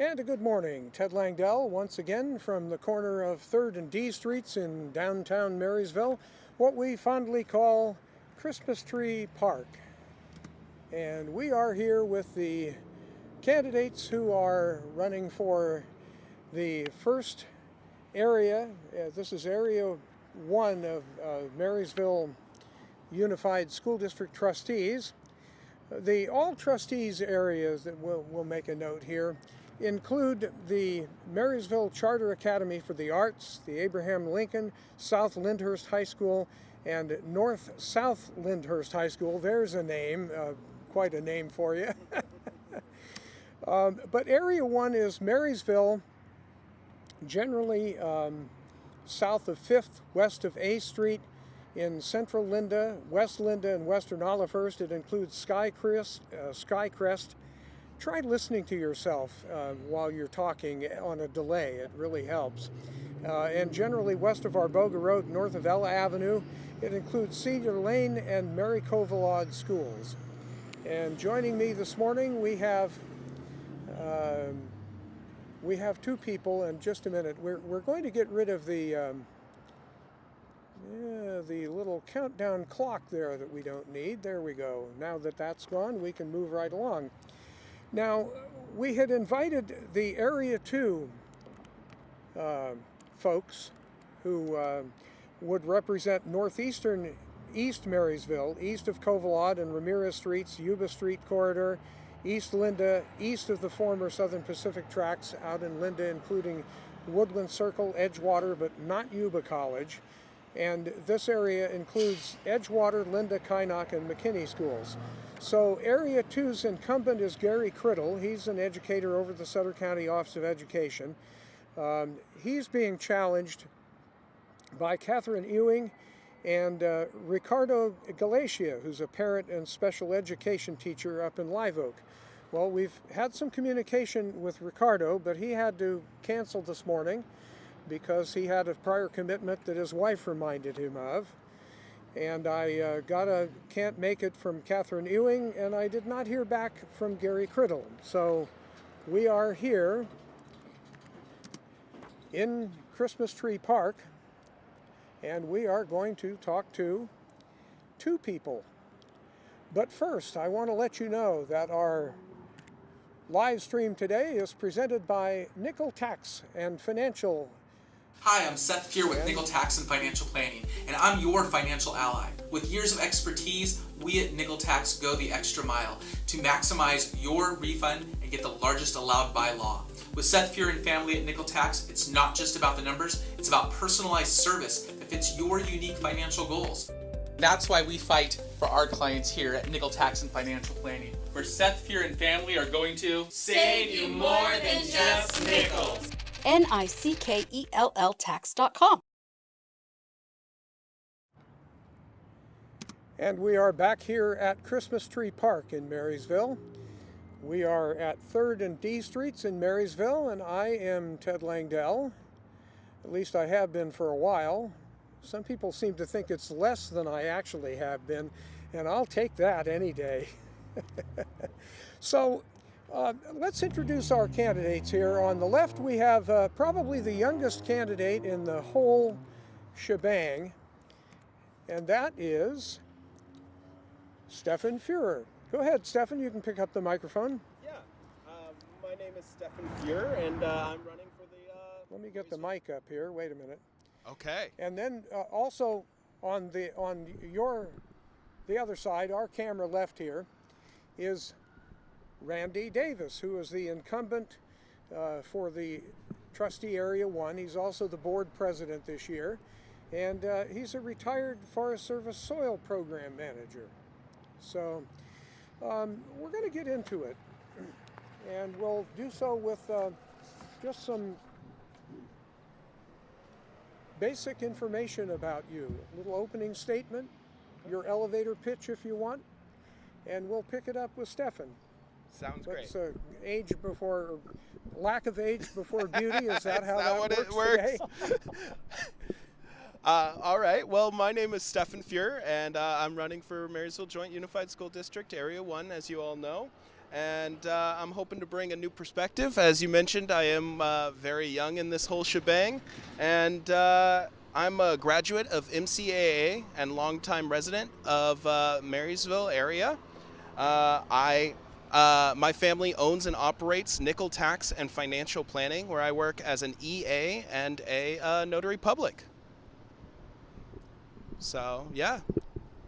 And a good morning. Ted Langdell once again from the corner of 3rd and D Streets in downtown Marysville, what we fondly call Christmas Tree Park. And we are here with the candidates who are running for the first area. This is Area 1 of Marysville Unified School District Trustees. The all trustees areas that we'll make a note here include the Marysville Charter Academy for the Arts, the Abraham Lincoln, South Lyndhurst High School, and North South Lyndhurst High School. There's a name, quite a name for you. But Area 1 is Marysville, generally south of 5th, west of A Street, in central Linda, West Linda, and western Olivehurst. It includes Skycrest. Try listening to yourself while you're talking on a delay. It really helps. And generally west of Arboga Road, north of Ella Avenue, it includes Cedar Lane and Mary Covalod schools. And joining me this morning, we have two people. In just a minute, we're going to get rid of the little countdown clock there that we don't need. There we go. Now that that's gone, we can move right along. Now, we had invited the Area 2 folks who would represent northeastern East Marysville, east of Covalod and Ramirez Streets, Yuba Street corridor, East Linda, east of the former Southern Pacific tracks out in Linda, including Woodland Circle, Edgewater, but not Yuba College. And this area includes Edgewater, Linda, Kynoch, and McKinney schools. So Area 2's incumbent is Gary Criddle. He's an educator over the Sutter County Office of Education. He's being challenged by Catherine Ewing and Ricardo Galacia, who's a parent and special education teacher up in Live Oak. Well, we've had some communication with Ricardo, but he had to cancel this morning because he had a prior commitment that his wife reminded him of. And I can't make it from Catherine Ewing, and I did not hear back from Gary Criddle. So we are here in Christmas Tree Park, and we are going to talk to two people. But first, I want to let you know that our live stream today is presented by Nickell Tax and Financial. Hi, I'm Seth Fear with Nickell Tax and Financial Planning, and I'm your financial ally. With years of expertise, we at Nickell Tax go the extra mile to maximize your refund and get the largest allowed by law. With Seth Fear and family at Nickell Tax, it's not just about the numbers, it's about personalized service that fits your unique financial goals. That's why we fight for our clients here at Nickell Tax and Financial Planning, where Seth Fear and family are going to save you more than just nickels. Nickell tax.com. And we are back here at Christmas Tree Park in Marysville. We are at 3rd and D Streets in Marysville, and I am Ted Langdell. At least I have been for a while. Some people seem to think it's less than I actually have been, and I'll take that any day. So, let's introduce our candidates here. On the left, we have probably the youngest candidate in the whole shebang, and that is Stefan Fuhrer. Go ahead, Stefan, you can pick up the microphone. Yeah, my name is Stefan Fuhrer, and I'm running for the... Let me get the mic up here. Wait a minute. Okay. And then also on the other side, our camera left here, is Randy Davis, who is the incumbent for the trustee Area 1. He's also the board president this year, and he's a retired Forest Service soil program manager. So we're going to get into it, and we'll do so with just some basic information about you. A little opening statement, your elevator pitch if you want, and we'll pick it up with Stefan. Sounds great. Age before, lack of age before beauty, is that how that works today? All right, well, my name is Stefan Fuhrer, and I'm running for Marysville Joint Unified School District, Area 1, as you all know. and I'm hoping to bring a new perspective. As you mentioned, I am very young in this whole shebang, and I'm a graduate of MCAA and longtime resident of Marysville area. My family owns and operates Nickell Tax and Financial Planning, where I work as an EA and a notary public. So, yeah.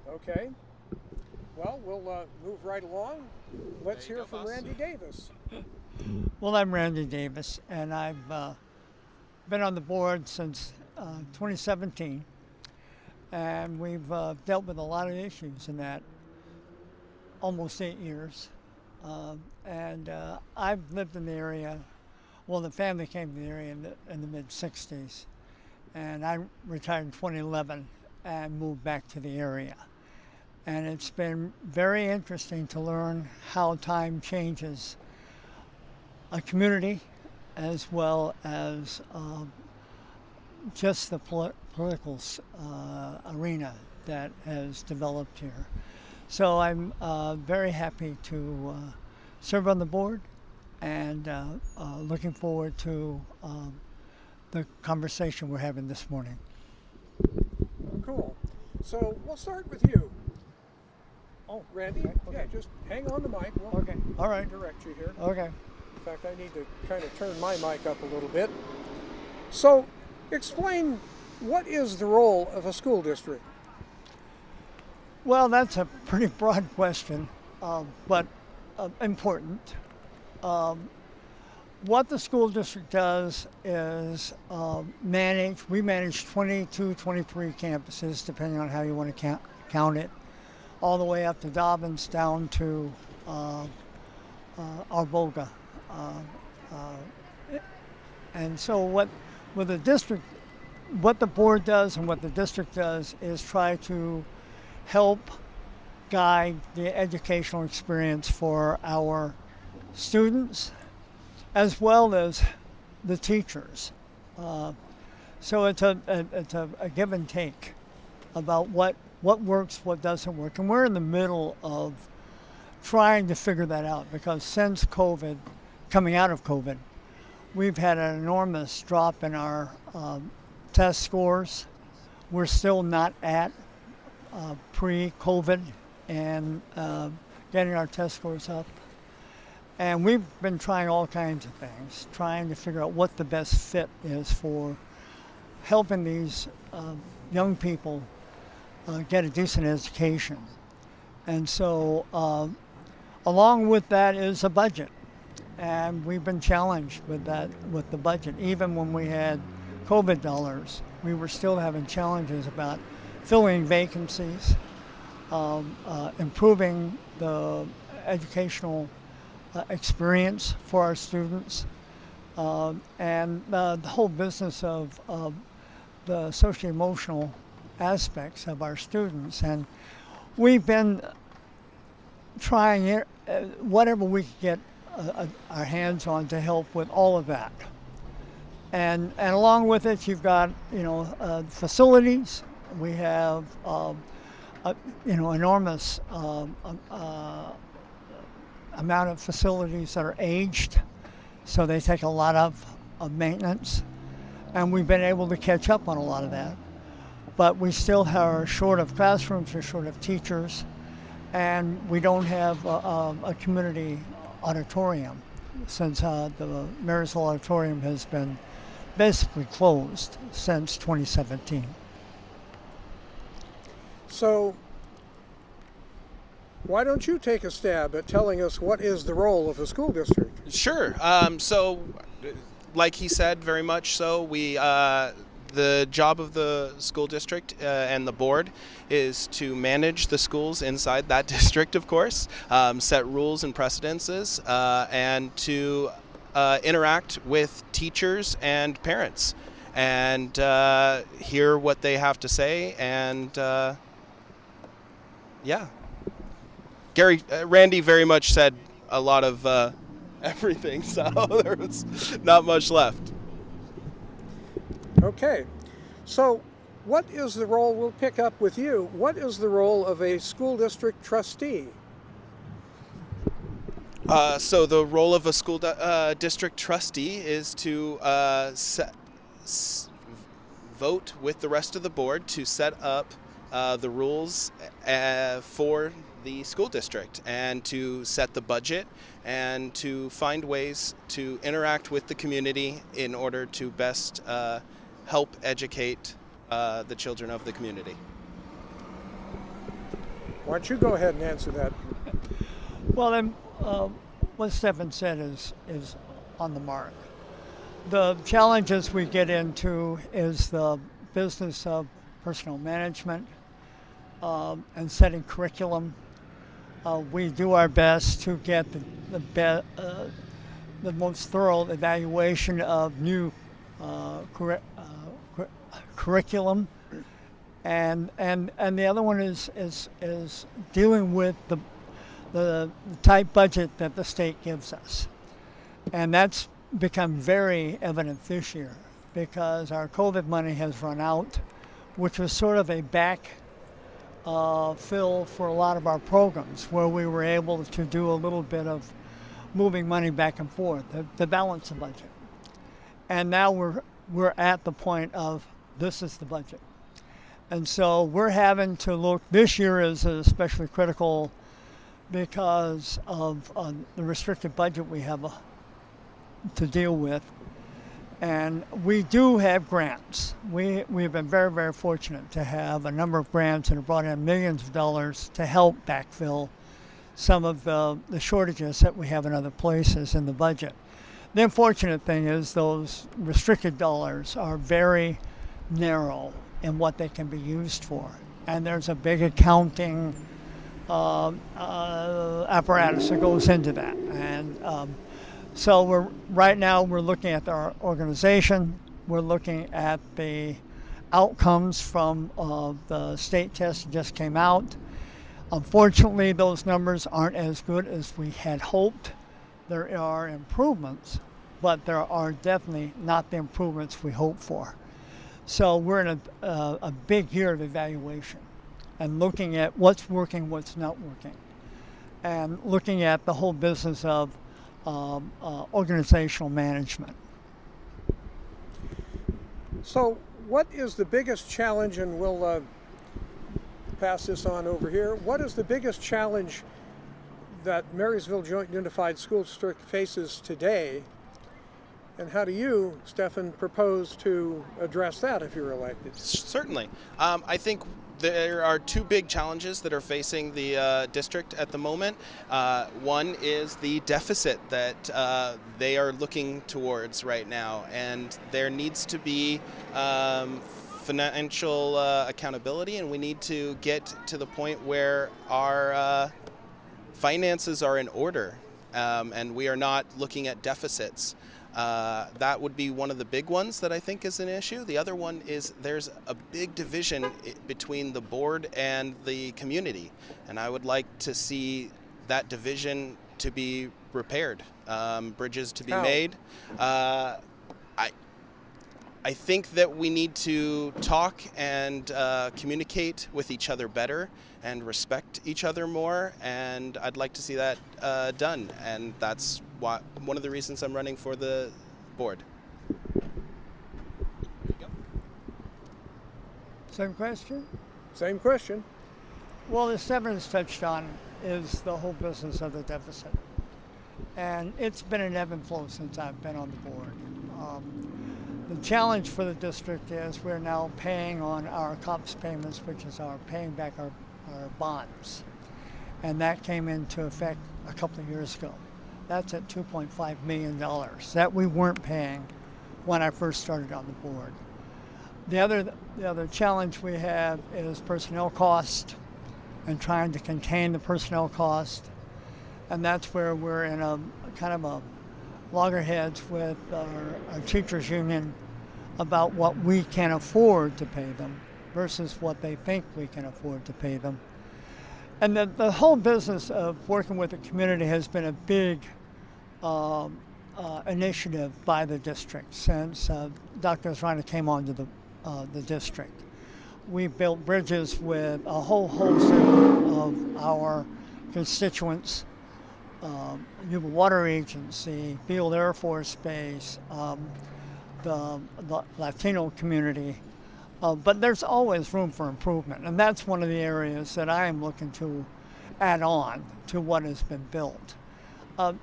Okay. Well, we'll move right along. Let's hear from Randy Davis. Well, I'm Randy Davis, and I've been on the board since 2017, and we've dealt with a lot of issues in that almost 8 years. I've lived in the area. Well, the family came to the area in the mid-'60s, and I retired in 2011 and moved back to the area. And it's been very interesting to learn how time changes a community as well as just the political arena that has developed here. So I'm very happy to serve on the board and looking forward to the conversation we're having this morning. Cool. So we'll start with you. Oh, Randy? Okay. Yeah, just hang on the mic. We'll Okay. All right. direct you here. Okay. In fact, I need to kind of turn my mic up a little bit. So, explain, what is the role of a school district? Well, that's a pretty broad question, but important. What the school district does is we manage 22, 23 campuses, depending on how you want to count it, all the way up to Dobbins, down to Arboga. And so what the board does and what the district does is try to help guide the educational experience for our students as well as the teachers. So it's a give and take about what works, what doesn't work. And we're in the middle of trying to figure that out, because since COVID, coming out of COVID, we've had an enormous drop in our test scores. We're still not at pre-COVID and getting our test scores up. And we've been trying all kinds of things, trying to figure out what the best fit is for helping these young people get a decent education. And so along with that is a budget. And we've been challenged with that, with the budget. Even when we had COVID dollars, we were still having challenges about filling vacancies, improving the educational experience for our students, and the whole business of the socio-emotional aspects of our students. And we've been trying whatever we could get our hands on to help with all of that. And along with it, you've got facilities. We have enormous amount of facilities that are aged, so they take a lot of maintenance, and we've been able to catch up on a lot of that. But we still are short of classrooms, we're short of teachers, and we don't have a community auditorium, since the Marysville Auditorium has been basically closed since 2017. So, why don't you take a stab at telling us what is the role of a school district? Sure. So, like he said, very much so, the job of the school district and the board is to manage the schools inside that district, of course, set rules and precedences, and to interact with teachers and parents and hear what they have to say. And yeah, Randy very much said a lot of everything, so there was not much left. Okay, so what is the role, we'll pick up with you, what is the role of a school district trustee? So the role of a school district trustee is to vote with the rest of the board to set up the rules for the school district and to set the budget and to find ways to interact with the community in order to best help educate the children of the community. Why don't you go ahead and answer that? Well, then, what Stephen said is on the mark. The challenges we get into is the business of personnel management and setting curriculum. We do our best to get the most thorough evaluation of new curriculum, and the other one is dealing with the tight budget that the state gives us, and that's become very evident this year because our COVID money has run out, which was sort of a back fill for a lot of our programs where we were able to do a little bit of moving money back and forth, the balance of budget. And now we're at the point of this is the budget. And so we're having to look, this year is especially critical because of the restricted budget we have to deal with. And we do have grants. We've been very, very fortunate to have a number of grants that have brought in millions of dollars to help backfill some of the shortages that we have in other places in the budget. The unfortunate thing is those restricted dollars are very narrow in what they can be used for. And there's a big accounting apparatus that goes into that. And so right now we're looking at our organization. We're looking at the outcomes from the state test that just came out. Unfortunately, those numbers aren't as good as we had hoped. There are improvements, but there are definitely not the improvements we hoped for. So we're in a big year of evaluation and looking at what's working, what's not working, and looking at the whole business of organizational management. So what is the biggest challenge, and we'll pass this on over here, what is the biggest challenge that Marysville Joint Unified School District faces today, and how do you, Stephen, propose to address that if you're elected? Certainly. I think there are two big challenges that are facing the district at the moment. One is the deficit that they are looking towards right now, and there needs to be financial accountability, and we need to get to the point where our finances are in order, and we are not looking at deficits. That would be one of the big ones that I think is an issue. The other one is there's a big division between the board and the community, and I would like to see that division to be repaired, bridges to be made. I think that we need to talk and communicate with each other better and respect each other more, and I'd like to see that done, and that's one of the reasons I'm running for the board. Same question? Same question. Well, as Stephen's touched on is the whole business of the deficit. And it's been an ebb and flow since I've been on the board. The challenge for the district is we're now paying on our COPS payments, which is our paying back our bonds. And that came into effect a couple of years ago. That's at $2.5 million that we weren't paying when I first started on the board. The other challenge we have is personnel cost and trying to contain the personnel cost. And that's where we're in a kind of a loggerheads with our teachers union about what we can afford to pay them versus what they think we can afford to pay them. And the whole business of working with the community has been a big initiative by the district since Dr. Zrina came onto the district. We built bridges with a whole host of our constituents Yuba Water Agency, Field Air Force Base, the Latino community. But there's always room for improvement, and that's one of the areas that I am looking to add on to what has been built.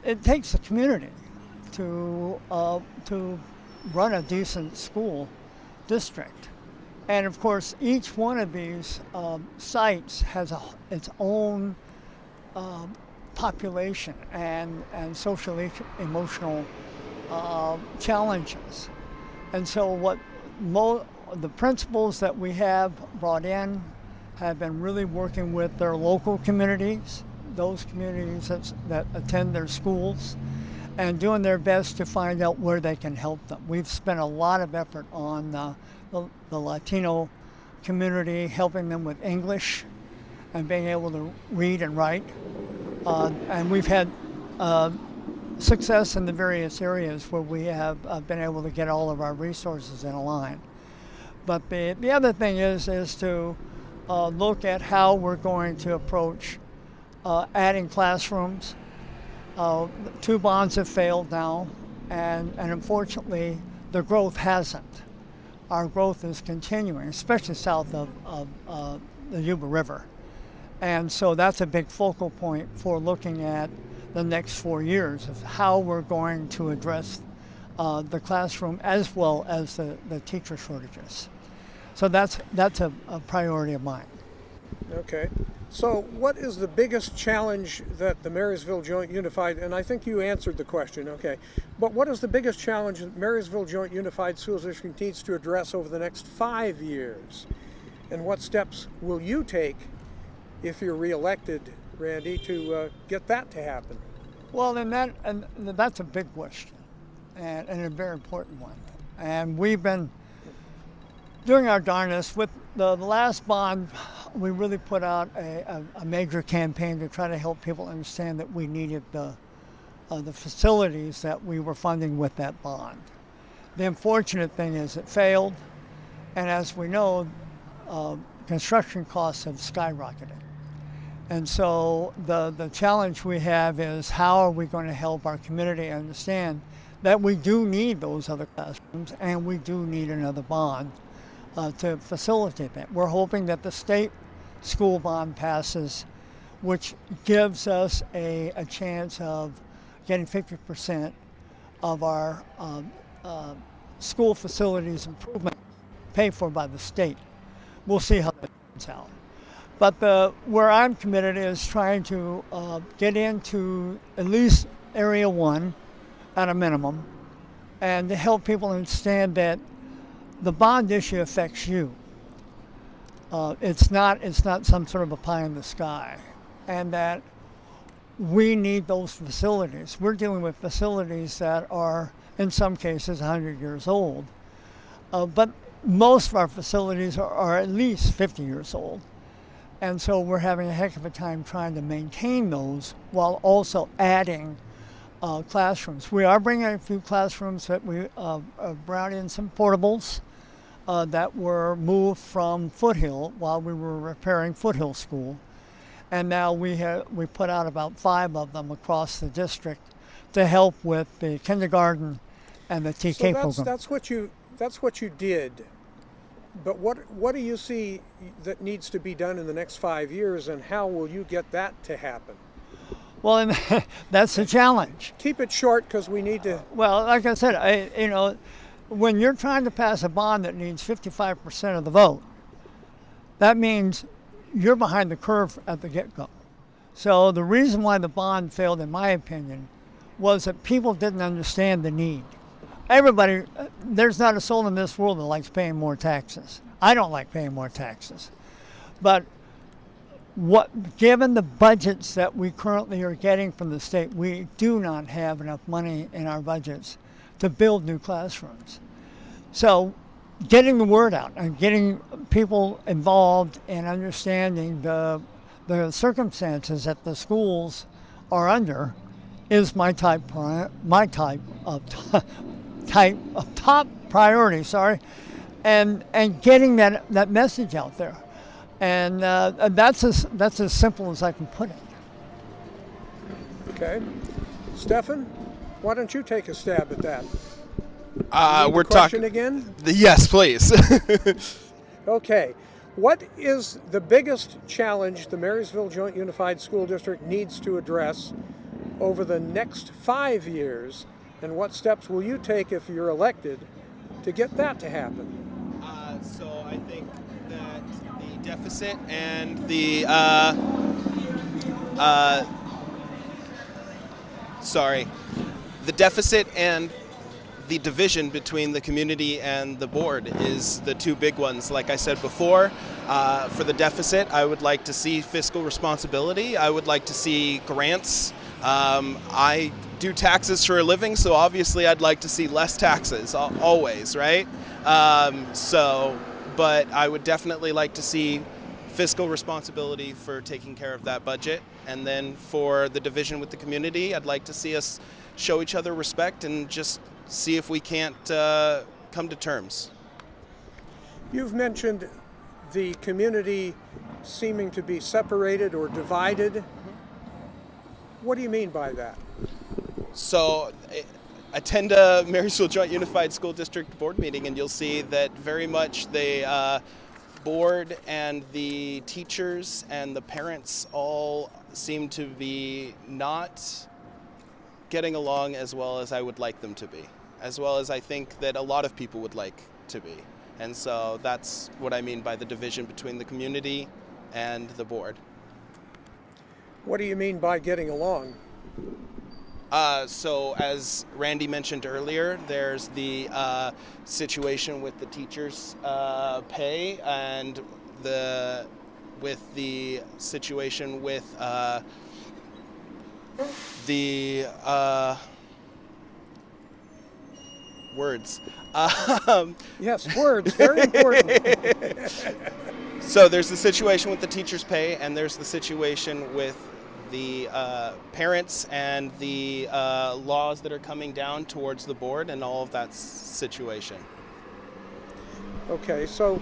It takes a community to run a decent school district. And of course, each one of these sites has its own population and social emotional challenges. And so the principals that we have brought in have been really working with their local communities, those communities that attend their schools, and doing their best to find out where they can help them. We've spent a lot of effort on the Latino community, helping them with English and being able to read and write. And we've had success in the various areas where we have been able to get all of our resources in a line. But the other thing is to look at how we're going to approach adding classrooms. 2 bonds have failed now, and unfortunately the growth hasn't. Our growth is continuing, especially south of the Yuba River. And so that's a big focal point for looking at the next 4 years of how we're going to address the classroom as well as the teacher shortages. So that's a priority of mine. Okay. So what is the biggest challenge that the Marysville Joint Unified, and I think you answered the question, okay, but what is the biggest challenge that Marysville Joint Unified School District needs to address over the next 5 years? And what steps will you take if you're reelected, Randy, to get that to happen? Well, and that's a big question and a very important one. And we've been doing our darndest. With the last bond, we really put out a major campaign to try to help people understand that we needed the facilities that we were funding with that bond. The unfortunate thing is it failed, and as we know, construction costs have skyrocketed. And so the challenge we have is how are we going to help our community understand that we do need those other classrooms and we do need another bond to facilitate that. We're hoping that the state school bond passes, which gives us a chance of getting 50% of our school facilities improvement paid for by the state. We'll see how that turns out. But where I'm committed is trying to get into at least Area 1 at a minimum, and to help people understand that the bond issue affects you. It's not some sort of a pie in the sky, and that we need those facilities. We're dealing with facilities that are, in some cases, 100 years old, but most of our facilities are at least 50 years old. And so we're having a heck of a time trying to maintain those while also adding classrooms. We are bringing a few classrooms that we brought in some portables that were moved from Foothill while we were repairing Foothill School. And now we put out about 5 of them across the district to help with the kindergarten and the TK program. That's what you did. But what do you see that needs to be done in the next 5 years, and how will you get that to happen? Well, and that's the challenge. Keep it short, because we need to. Well, like I said, when you're trying to pass a bond that needs 55% of the vote, that means you're behind the curve at the get-go. So the reason why the bond failed, in my opinion, was that people didn't understand the need. Everybody, there's not a soul in this world that likes paying more taxes. I don't like paying more taxes. But given the budgets that we currently are getting from the state, we do not have enough money in our budgets to build new classrooms. So getting the word out and getting people involved in understanding the circumstances that the schools are under is my top priority, and getting that message out there, and that's as simple as I can put it. Okay. Stefan, why don't you take a stab at that? We're question talking again? Yes, please. Okay. What is the biggest challenge the Marysville Joint Unified School District needs to address over the next 5 years, and what steps will you take if you're elected to get that to happen? So I think that the deficit and the the deficit and the division between the community and the board is the two big ones. Like I said before, for the deficit, I would like to see fiscal responsibility. I would like to see grants. I do taxes for a living, so obviously I'd like to see less taxes, always, right? But I would definitely like to see fiscal responsibility for taking care of that budget. And then for the division with the community, I'd like to see us show each other respect and just see if we can't come to terms. You've mentioned the community seeming to be separated or divided. What do you mean by that? So attend a Marysville Joint Unified School District board meeting and you'll see that very much the board and the teachers and the parents all seem to be not getting along as well as I would like them to be, as well as I think that a lot of people would like to be. And so that's what I mean by the division between the community and the board. What do you mean by getting along? So as Randy mentioned earlier, there's the situation with the teachers' pay and with the situation with the words. Yes, words, very important. So there's the situation with the teachers' pay, and there's the situation with the parents and the laws that are coming down towards the board and all of that situation. Okay, so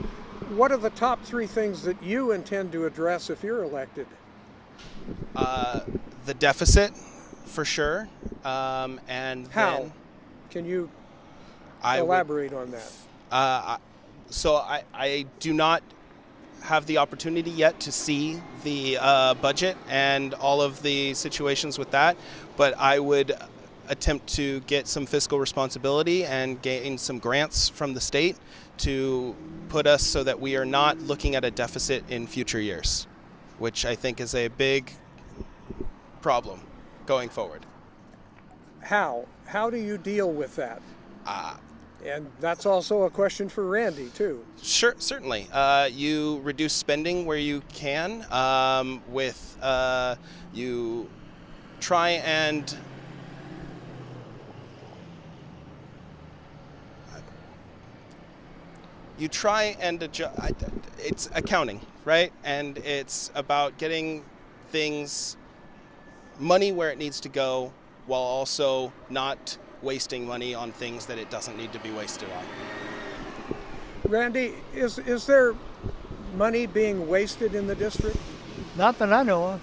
what are the top 3 things that you intend to address if you're elected? The deficit, for sure. And how? Then Can you elaborate on that? So I do not have the opportunity yet to see the budget and all of the situations with that, but I would attempt to get some fiscal responsibility and gain some grants from the state to put us so that we are not looking at a deficit in future years, which I think is a big problem going forward. How? How do you deal with that? And that's also a question for Randy, too. Sure, certainly. You reduce spending where you can. You try and adjust. It's accounting, right? And it's about getting money where it needs to go, while also not wasting money on things that it doesn't need to be wasted on. Randy, is there money being wasted in the district? Not that I know of.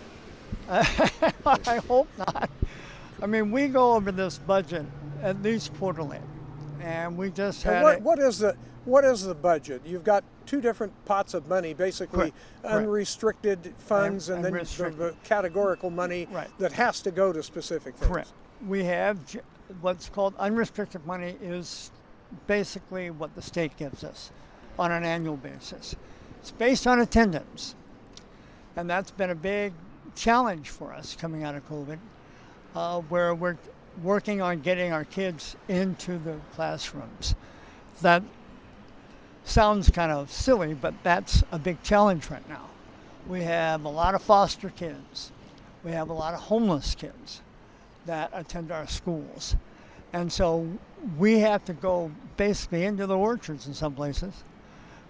I hope not. I mean, we go over this budget at least quarterly, and we just had what is the budget? You've got 2 different pots of money, basically. Correct. Unrestricted funds and then the categorical money that has to go to specific things. Correct. We have what's called unrestricted money is basically what the state gives us on an annual basis. It's based on attendance, and that's been a big challenge for us coming out of COVID, where we're working on getting our kids into the classrooms. That sounds kind of silly, but that's a big challenge right now. We have a lot of foster kids. We have a lot of homeless kids that attend our schools. And so we have to go basically into the orchards in some places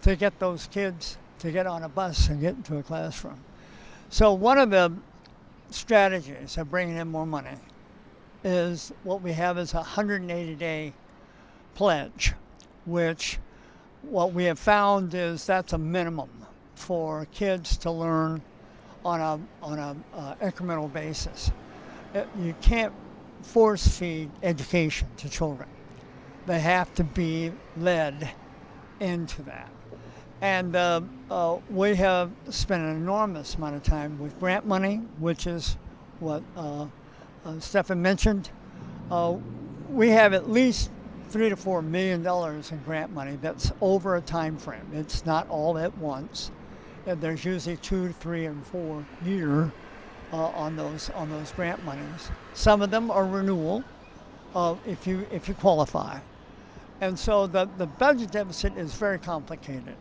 to get those kids to get on a bus and get into a classroom. So one of the strategies of bringing in more money is what we have is a 180-day pledge, which what we have found is that's a minimum for kids to learn on a incremental basis. you can't force feed education to children. They have to be led into that. And we have spent an enormous amount of time with grant money, which is what Stephen mentioned. We have at least $3 to $4 million in grant money that's over a time frame. It's not all at once. There's usually 2, 3, and 4 year on those grant monies. Some of them are renewal if you qualify. And so the budget deficit is very complicated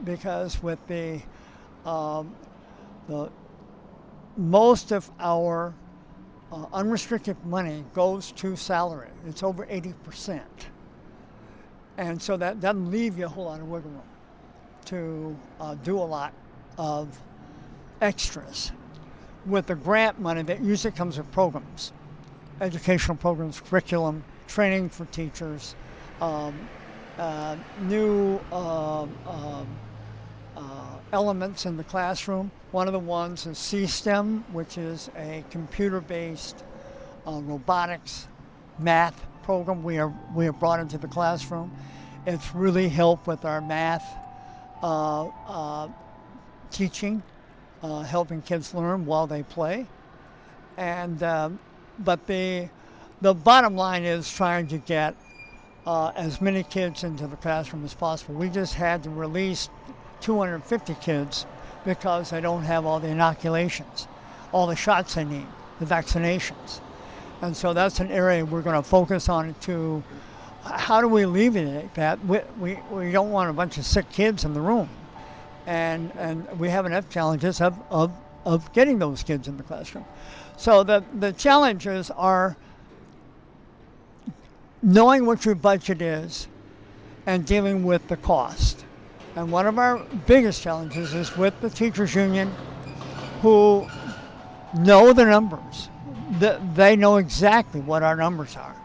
because with the most of our unrestricted money goes to salary. It's over 80%. And so that doesn't leave you a whole lot of wiggle room to do a lot of extras. With the grant money, that usually comes with programs, educational programs, curriculum, training for teachers, new elements in the classroom. One of the ones is C-STEM, which is a computer-based robotics, math program we have brought into the classroom. It's really helped with our math teaching, helping kids learn while they play. And but the bottom line is trying to get as many kids into the classroom as possible. We just had to release 250 kids because they don't have all the inoculations, all the shots they need, the vaccinations. And so that's an area we're going to focus on to how do we alleviate that? We don't want a bunch of sick kids in the room. And we have enough challenges of getting those kids in the classroom. So the challenges are knowing what your budget is and dealing with the cost. And one of our biggest challenges is with the teachers union, who know the numbers. They know exactly what our numbers are,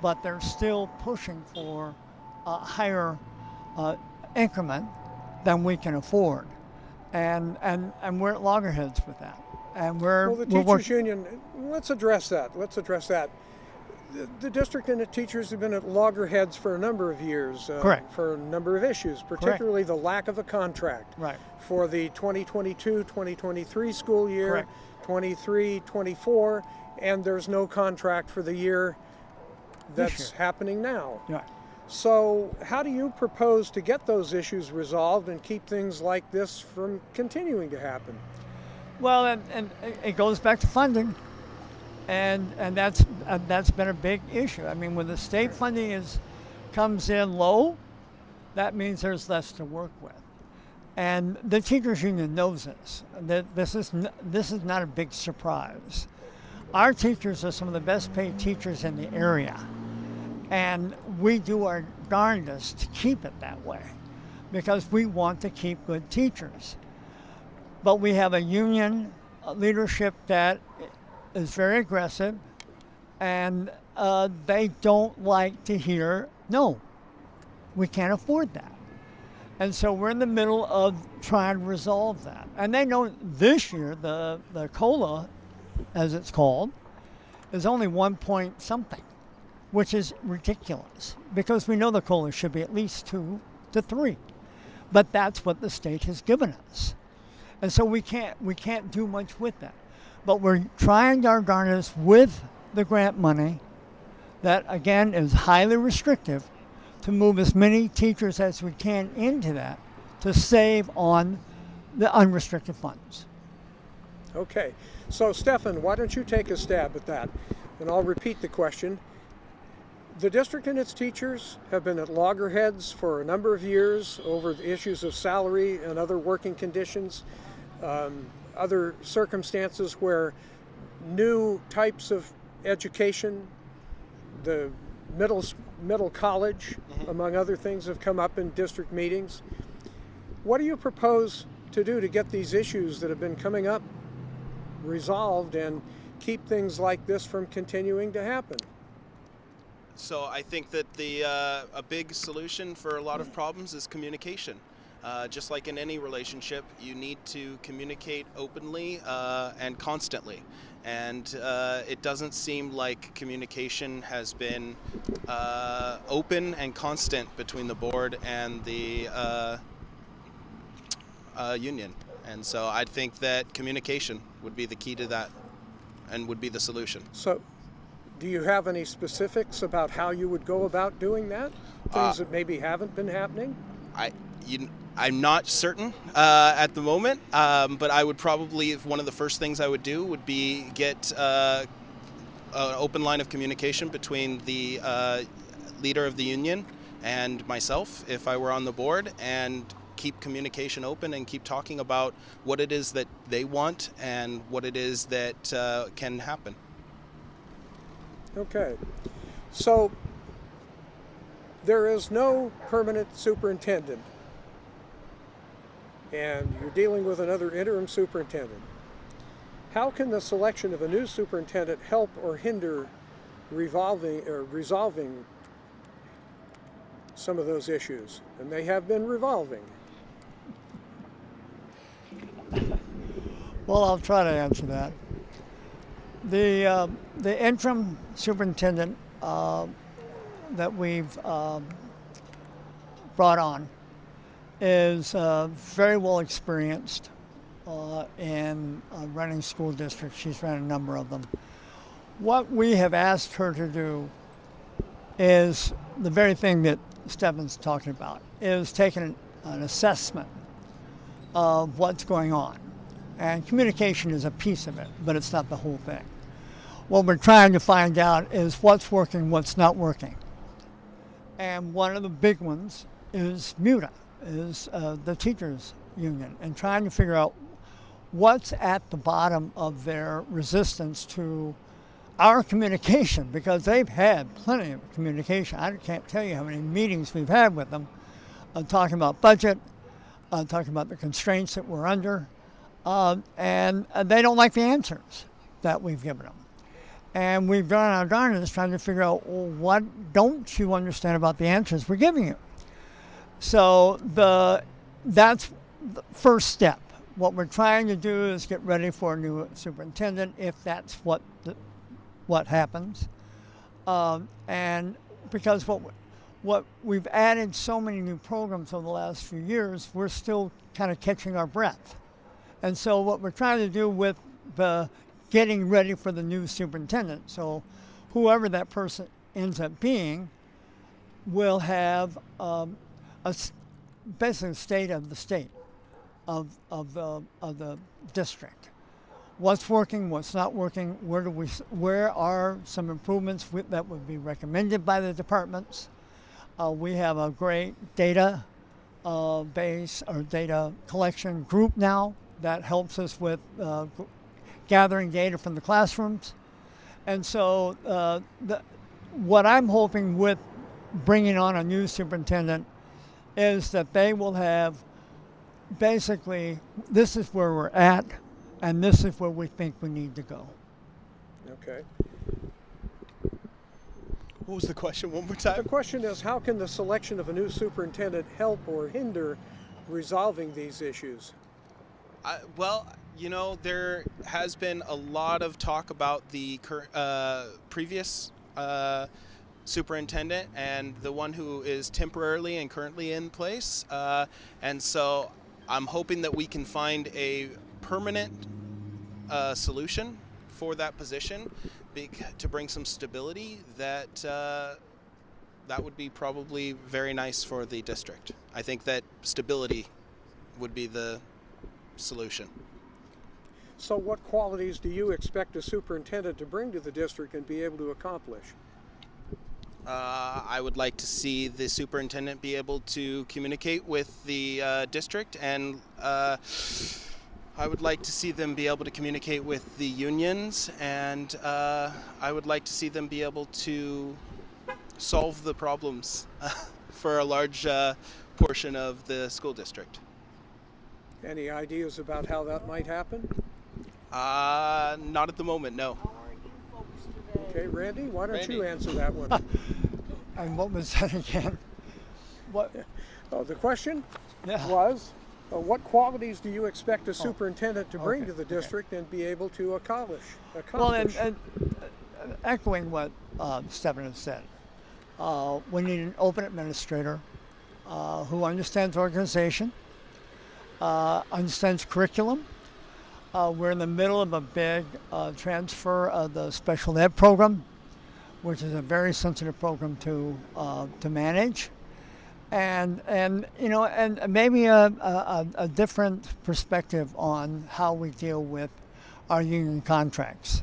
but they're still pushing for a higher increment than we can afford. And we're at loggerheads with that. And well, the teachers union, let's address that. The district and the teachers have been at loggerheads for a number of years. Correct. For a number of issues, particularly the lack of a contract. Right. For the 2022-2023 school year, Correct. 23-24, and there's no contract for the year that's happening now. Right. So how do you propose to get those issues resolved and keep things like this from continuing to happen? Well, and it goes back to funding. And that's been a big issue. I mean, when the state funding comes in low, that means there's less to work with. And the teachers union knows this. This is not a big surprise. Our teachers are some of the best paid teachers in the area, and we do our darndest to keep it that way because we want to keep good teachers. But we have a union leadership that is very aggressive, and they don't like to hear, no, we can't afford that. And so we're in the middle of trying to resolve that. And they know this year, the COLA, as it's called, is only 1 point something, which is ridiculous, because we know the COLA should be at least 2 to 3. But that's what the state has given us. And so we can't do much with that. But we're trying our darndest with the grant money that, again, is highly restrictive to move as many teachers as we can into that to save on the unrestricted funds. Okay. So, Stefan, why don't you take a stab at that? And I'll repeat the question. The district and its teachers have been at loggerheads for a number of years over the issues of salary and other working conditions. Other circumstances where new types of education, the middle college, among other things, have come up in district meetings. What do you propose to do to get these issues that have been coming up resolved and keep things like this from continuing to happen? So I think that a big solution for a lot of problems is communication. Just like in any relationship, you need to communicate openly and constantly. And it doesn't seem like communication has been open and constant between the board and the union. And so I think that communication would be the key to that and would be the solution. So, do you have any specifics about how you would go about doing that? Things that maybe haven't been happening? I'm not certain at the moment, but I would probably, one of the first things I would do would be get an open line of communication between the leader of the union and myself, if I were on the board, and keep communication open and keep talking about what it is that they want and what it is that can happen. Okay. So, there is no permanent superintendent, and you're dealing with another interim superintendent. How can the selection of a new superintendent help or hinder resolving some of those issues? And they have been revolving. Well, I'll try to answer that. The interim superintendent that we've brought on is very well experienced in running school districts. She's ran a number of them. What we have asked her to do is the very thing that Stefan's talking about, is taking an assessment of what's going on. And communication is a piece of it, but it's not the whole thing. What we're trying to find out is what's working, what's not working. And one of the big ones is MUTA, is the teachers union, and trying to figure out what's at the bottom of their resistance to our communication, because they've had plenty of communication. I can't tell you how many meetings we've had with them talking about budget, talking about the constraints that we're under, and they don't like the answers that we've given them. And we've done our darndest trying to figure out, well, what don't you understand about the answers we're giving you? So that's the first step. What we're trying to do is get ready for a new superintendent, if that's what happens. And because what we've added so many new programs over the last few years, we're still kind of catching our breath. And so what we're trying to do with the getting ready for the new superintendent, so whoever that person ends up being will have basically a state of the state of the district. What's working, what's not working, where are some improvements that would be recommended by the departments. We have a great data base or data collection group now that helps us with gathering data from the classrooms. And so what I'm hoping with bringing on a new superintendent is that they will have basically, this is where we're at, and this is where we think we need to go. Okay. What was the question one more time? The question is, how can the selection of a new superintendent help or hinder resolving these issues? Well, you know, there has been a lot of talk about the previous superintendent and the one who is temporarily and currently in place. And so I'm hoping that we can find a permanent solution for that position to bring some stability that would be probably very nice for the district. I think that stability would be the solution. So what qualities do you expect a superintendent to bring to the district and be able to accomplish? I would like to see the superintendent be able to communicate with the district, and I would like to see them be able to communicate with the unions, and I would like to see them be able to solve the problems for a large portion of the school district. Any ideas about how that might happen? Not at the moment, no. Okay, Randy, why don't you answer that one? And what was that again? What? The question Yeah. was, what qualities do you expect a superintendent to bring to the district and be able to accomplish? Well, and echoing what Stephen has said, we need an open administrator who understands organization, understands curriculum. We're in the middle of a big transfer of the special ed program, which is a very sensitive program to manage, and maybe a different perspective on how we deal with our union contracts.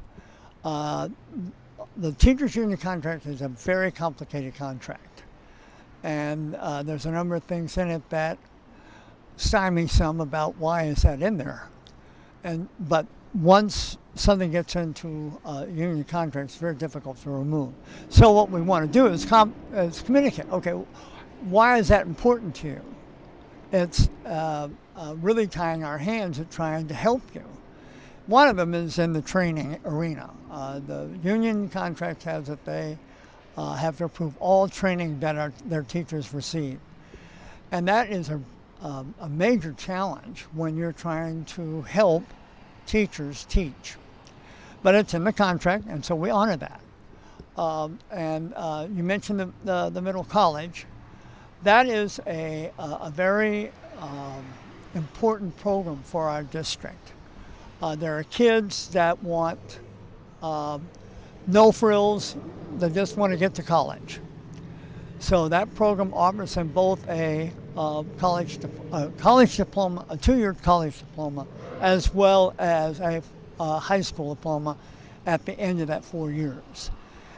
The teachers' union contract is a very complicated contract, and there's a number of things in it that stymie some about why is that in there. But once something gets into union contracts, it's very difficult to remove. So what we want to do is communicate. Okay, why is that important to you? It's really tying our hands at trying to help you. One of them is in the training arena. The union contract has that they have to approve all training that their teachers receive. And that is a major challenge when you're trying to help teachers teach. But it's in the contract, and so we honor that. And you mentioned the middle college. That is a very important program for our district. There are kids that want no frills, they just want to get to college. So that program offers them both a college diploma, a 2-year college diploma, as well as a high school diploma at the end of that 4 years.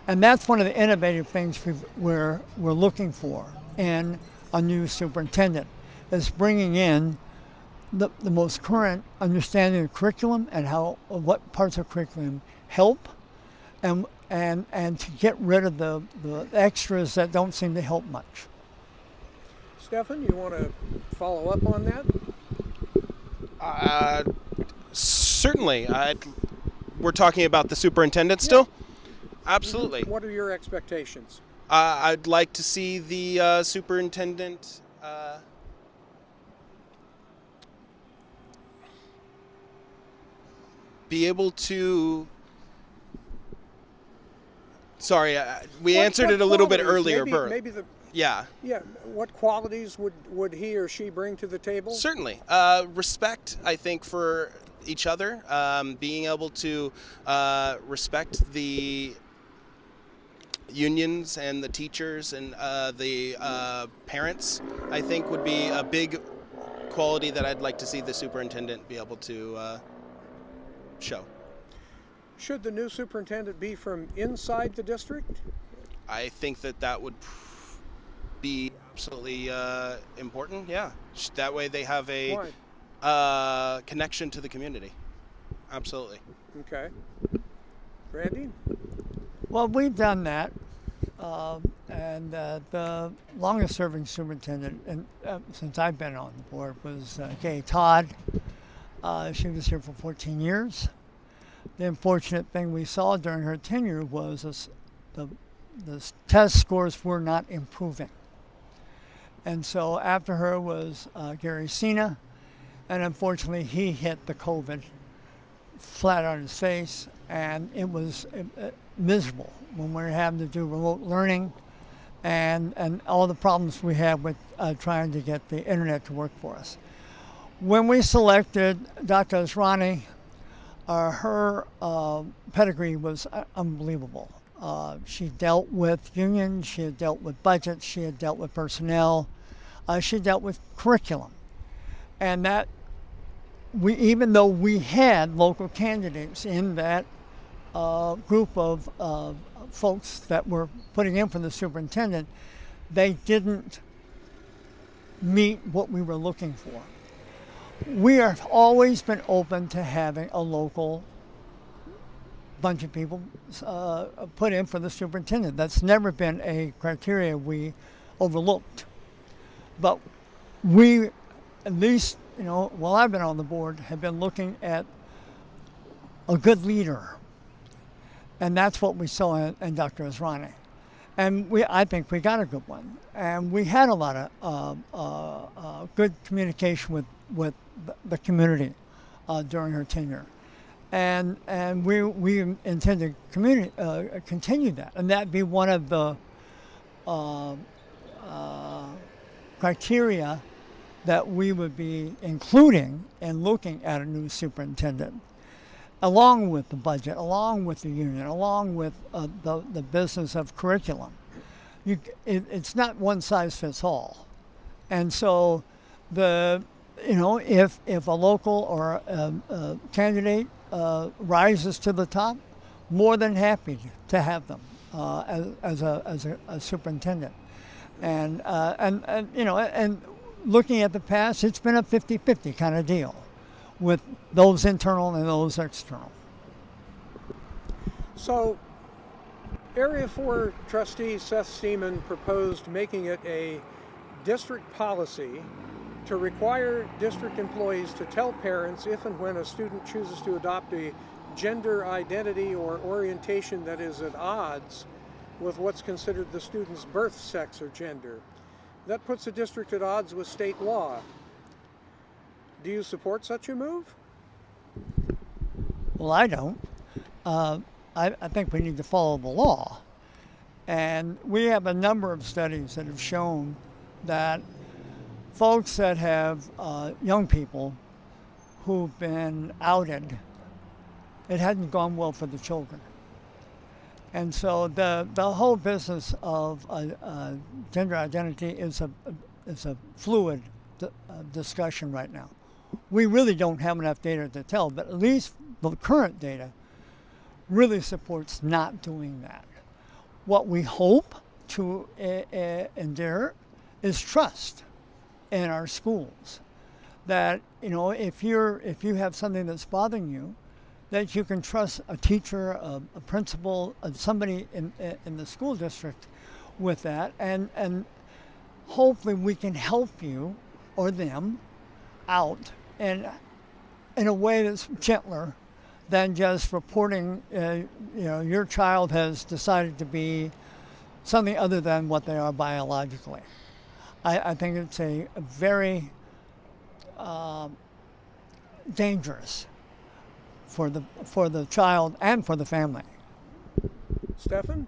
And that's one of the innovative things we're looking for in a new superintendent, is bringing in the most current understanding of curriculum and what parts of curriculum help, and to get rid of the extras that don't seem to help much. Stephen, you want to follow up on that? Certainly. We're talking about the superintendent still? Absolutely. What are your expectations? I'd like to see the superintendent be able to... Sorry, we answered it a little bit earlier, Bert. Yeah. Yeah. What qualities would he or she bring to the table? Certainly. Respect, I think, for each other. Being able to respect the unions and the teachers and the parents, I think, would be a big quality that I'd like to see the superintendent be able to show. Should the new superintendent be from inside the district? I think that would be absolutely important, yeah. That way they have a connection to the community. Absolutely. Okay. Randy? Well, we've done that. And the longest serving superintendent since I've been on the board was Kay Todd. She was here for 14 years. The unfortunate thing we saw during her tenure was the test scores were not improving. And so after her was Gary Sina, and unfortunately he hit the COVID flat on his face, and it was miserable when we were having to do remote learning and all the problems we had with trying to get the internet to work for us. When we selected Dr. Asrani, her pedigree was unbelievable. She dealt with unions, she had dealt with budgets, she had dealt with personnel, she dealt with curriculum. And that, even though we had local candidates in that group of folks that were putting in for the superintendent, they didn't meet what we were looking for. We have always been open to having a local bunch of people put in for the superintendent. That's never been a criteria we overlooked. But we, at least, while I've been on the board, have been looking at a good leader. And that's what we saw in Dr. Asrani. And I think we got a good one. And we had a lot of good communication with the community during her tenure. And we intend to continue that. And that'd be one of the criteria that we would be including in looking at a new superintendent, along with the budget, along with the union, along with the business of curriculum. It's not one size fits all. And so if a local or a candidate rises to the top, more than happy to have them as a superintendent. And looking at the past, it's been a 50-50 kind of deal with those internal and those external. So, Area 4 trustee Seth Seaman proposed making it a district policy to require district employees to tell parents if and when a student chooses to adopt a gender identity or orientation that is at odds with what's considered the student's birth sex or gender. That puts the district at odds with state law. Do you support such a move? Well, I don't. I think we need to follow the law. And we have a number of studies that have shown that folks that have young people who've been outed, it hasn't gone well for the children. And so the whole business of gender identity is a fluid discussion right now. We really don't have enough data to tell, but at least the current data really supports not doing that. What we hope to endear is trust in our schools. That if you have something that's bothering you, that you can trust a teacher, a principal, somebody in the school district with that, and hopefully we can help you or them out in a way that's gentler than just reporting, your child has decided to be something other than what they are biologically. I think it's a very dangerous for the child and for the family. Stefan?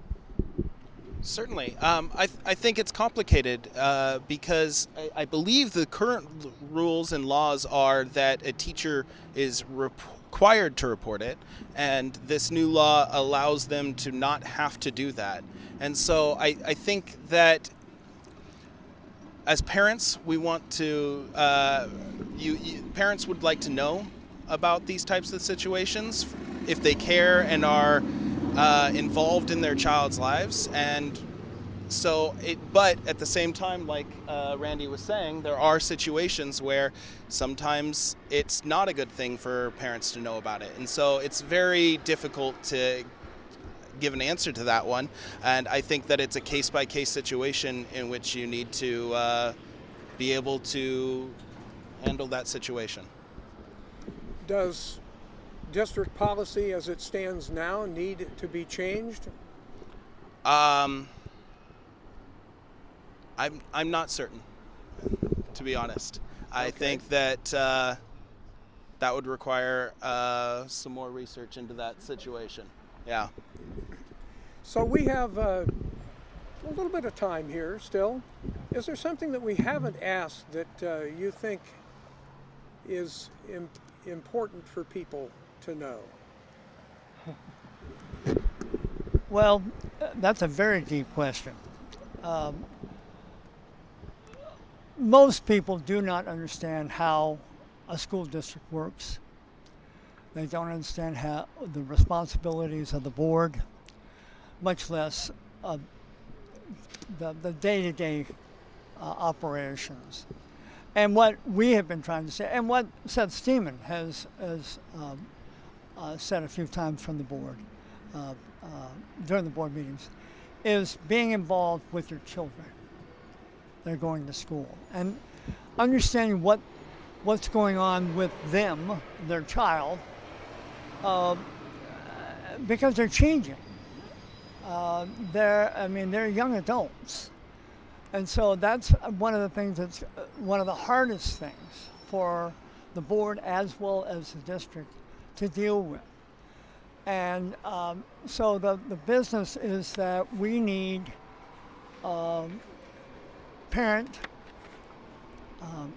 Certainly. I think it's complicated because I believe the current rules and laws are that a teacher is required to report it, and this new law allows them to not have to do that. And so I think that as parents, we want to, parents would like to know about these types of situations if they care and are involved in their child's lives. And so but at the same time, like Randy was saying, there are situations where sometimes it's not a good thing for parents to know about it. And so it's very difficult to give an answer to that one. And I think that it's a case-by-case situation in which you need to be able to handle that situation. Does district policy as it stands now need to be changed? I'm not certain, to be honest. I think that that would require some more research into that situation. Yeah. So we have a little bit of time here still. Is there something that we haven't asked that you think is important for people to know? Well, that's a very deep question. Most people do not understand how a school district works. They don't understand how the responsibilities of the board, much less the day-to-day operations. And what we have been trying to say, and what Seth Seaman has said a few times from the board, during the board meetings, is being involved with your children. They're going to school. And understanding what's going on with them, their child, because they're changing. they're young adults. And so that's one of the things that's one of the hardest things for the board as well as the district to deal with. And so the business is that we need parent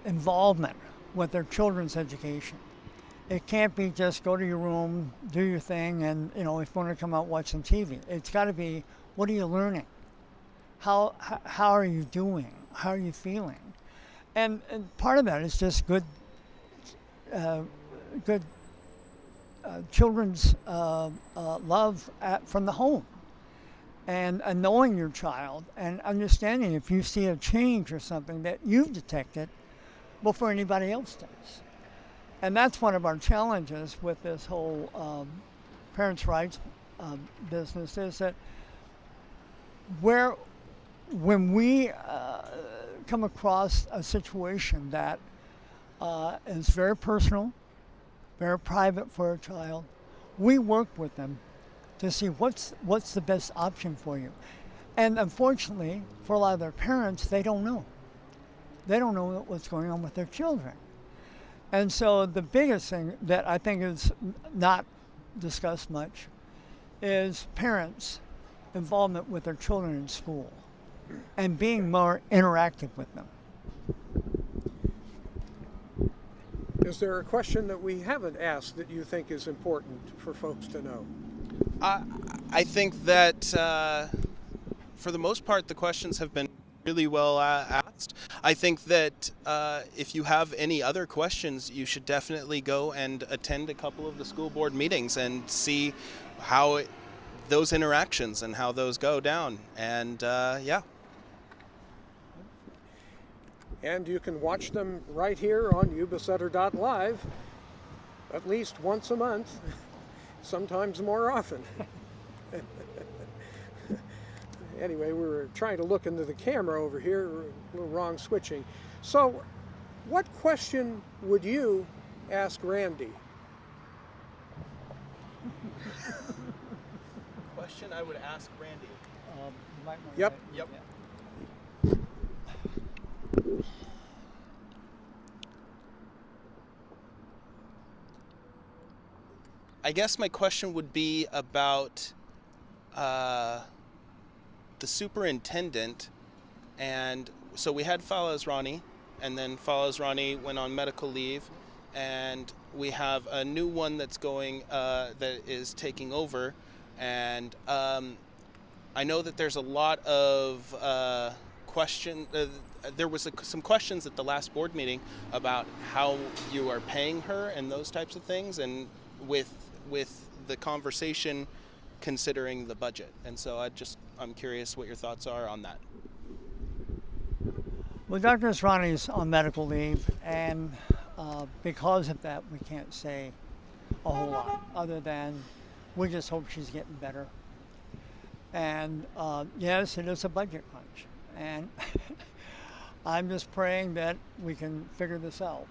involvement with their children's education. It can't be just go to your room, do your thing, and if you want to come out, watch some TV. It's got to be, what are you learning? How are you doing? How are you feeling? And part of that is just good children's love from the home, and knowing your child and understanding if you see a change or something that you've detected before anybody else does. And that's one of our challenges with this whole parents' rights business, is that when we come across a situation that is very personal, very private for a child, we work with them to see what's the best option for you. And unfortunately, for a lot of their parents, they don't know. They don't know what's going on with their children. And so the biggest thing that I think is not discussed much is parents' involvement with their children in school and being more interactive with them. Is there a question that we haven't asked that you think is important for folks to know? I think that for the most part, the questions have been really well asked. I think that if you have any other questions, you should definitely go and attend a couple of the school board meetings and see how those interactions and how those go down. And yeah. And you can watch them right here on Yuba-Sutter.live at least once a month, sometimes more often. Anyway, we were trying to look into the camera over here, a little wrong switching. So, what question would you ask Randy? Question I would ask Randy. Yep. Yep. I guess my question would be about the superintendent. And so we had Falaz Rani, and then Falaz Rani went on medical leave, and we have a new one that's going, that is taking over. And I know that there's a lot of there was some questions at the last board meeting about how you are paying her and those types of things, and with the conversation considering the budget. And so I'm curious what your thoughts are on that. Well, Dr. Asrani's on medical leave, and because of that, we can't say a whole lot other than we just hope she's getting better. And yes, it is a budget crunch, and I'm just praying that we can figure this out.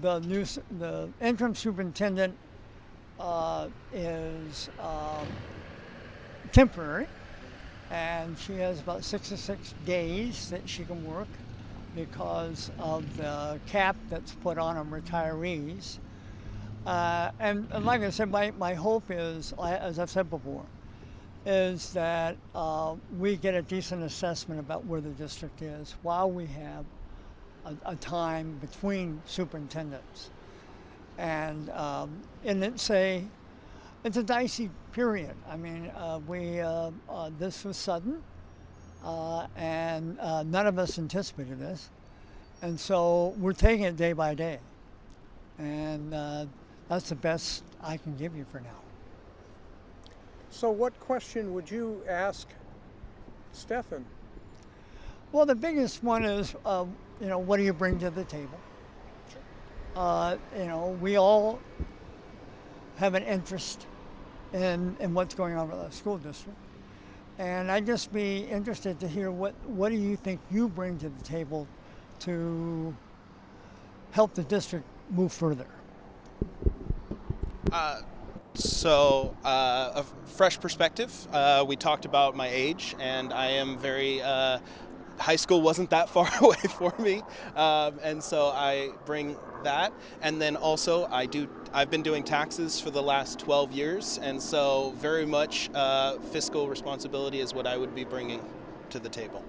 The interim superintendent is temporary, and she has about 66 days that she can work because of the cap that's put on retirees. And like I said, my hope is, as I've said before, is that we get a decent assessment about where the district is while we have a time between superintendents. And it's a dicey period. I mean, this was sudden, and none of us anticipated this. And so we're taking it day by day. And that's the best I can give you for now. So what question would you ask Stefan? Well, the biggest one is, what do you bring to the table? Sure. We all have an interest in what's going on with our school district. And I'd just be interested to hear what do you think you bring to the table to help the district move further? So, a fresh perspective. We talked about my age, and I am very. High school wasn't that far away for me, and so I bring that. And then also, I've been doing taxes for the last 12 years, and so very much fiscal responsibility is what I would be bringing to the table.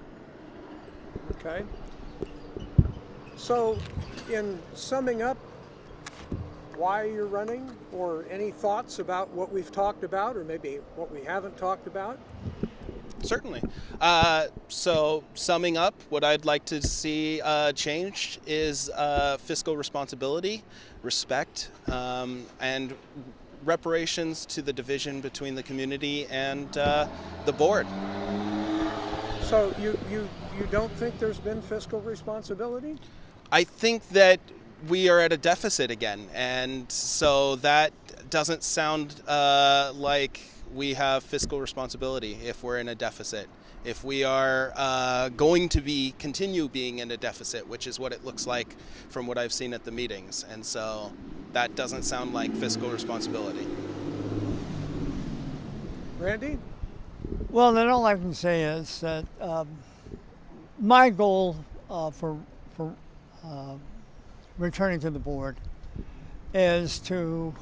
Okay. So, in summing up why you're running, or any thoughts about what we've talked about, or maybe what we haven't talked about? Certainly. So, summing up, what I'd like to see changed is fiscal responsibility, respect, and reparations to the division between the community and the board. So, you don't think there's been fiscal responsibility? I think that we are at a deficit again, and so that doesn't sound like we have fiscal responsibility if we're in a deficit. If we are going to continue being in a deficit, which is what it looks like from what I've seen at the meetings, and so that doesn't sound like fiscal responsibility. Randy? Well, then all I can say is that my goal for returning to the board is to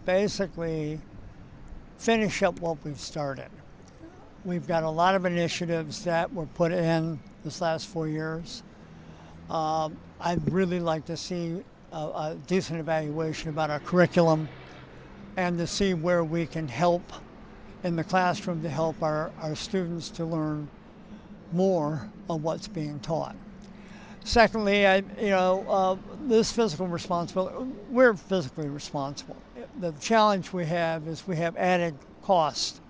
basically finish up what we've started. We've got a lot of initiatives that were put in this last 4 years. I'd really like to see a decent evaluation about our curriculum and to see where we can help in the classroom to help our students to learn more of what's being taught. Secondly, this fiscal responsibility, we're fiscally responsible. The challenge we have is we have added costs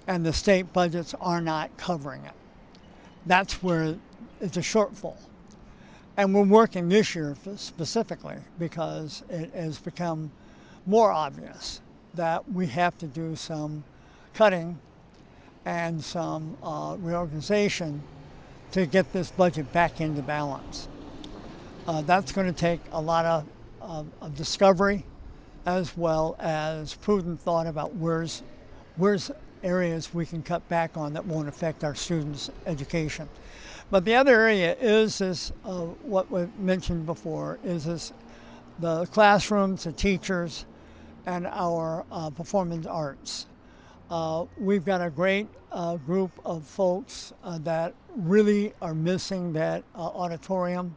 and the state budgets are not covering it. That's where it's a shortfall. And we're working this year specifically because it has become more obvious that we have to do some cutting and some reorganization to get this budget back into balance. That's going to take a lot of discovery as well as prudent thought about where's areas we can cut back on that won't affect our students' education. But the other area is this, what we mentioned before, is this the classrooms, the teachers, and our performing arts. We've got a great group of folks that really are missing that auditorium.